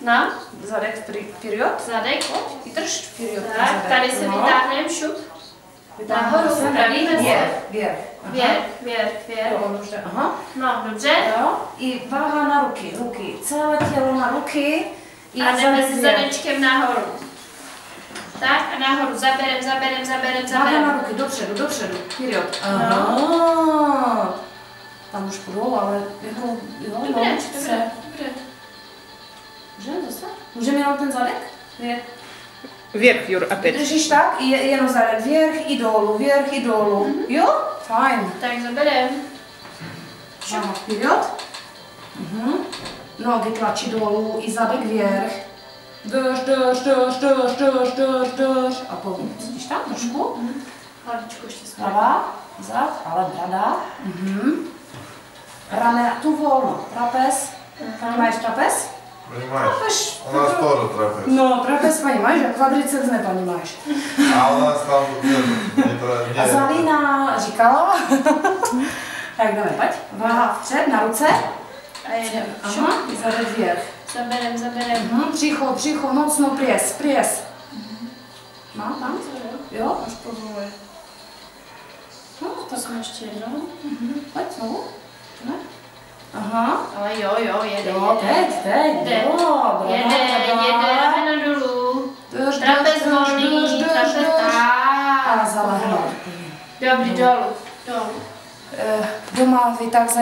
Na? Zadek vpěr. Zadek. I drž vpěr. Tak, tady se vytáhneme šup. Nahoru, upravíme se. Věr. Dobře, aha. No, dobře. Jo. I váha na ruky. Celé tělo na ruky. A jdeme si zadečkem nahoru. Tak a nahoru zaberem. Váha na ruky, dopředu. Vpěr. Aha. Tam už půjdou, ale jako, jo, Dobré. Můžeme zase? Můžeme jenom ten zadek? Вверх, Юр, опять. Držíš tak, jenom zadek, věrch i dolů. Jo? Fajn. Tak zaberem. Aha, vpěr. Nohy tlačí dolů i zadek věrch. Drž. A povnitř. Vidíš tam trošku? Hlavičku ještě Prava, zad, ale brada. Ramena tu volno. Trapez. Ponímáš trapez? Понимаешь? У нас тоже трапез. No, trapez ponímáš, a kvadriceps neponímáš. А у нас там не A Zalina říkala. Tak jdeme, pojď. Váha vpřed, na ruce. A jedeme. Aha, i zadek věrch. Zaberem. Břicho, mocno, pries. Má tam? Jo? Až povoluje. No, To jsme ještě jednou. pojď znovu. Ne? Aha. Ale jo, jede. Teď. Jo, Jede, ramena dolů. Trapez volný, trapez A tak. zalehnout. Dobrý, dolů. Doma vytáh za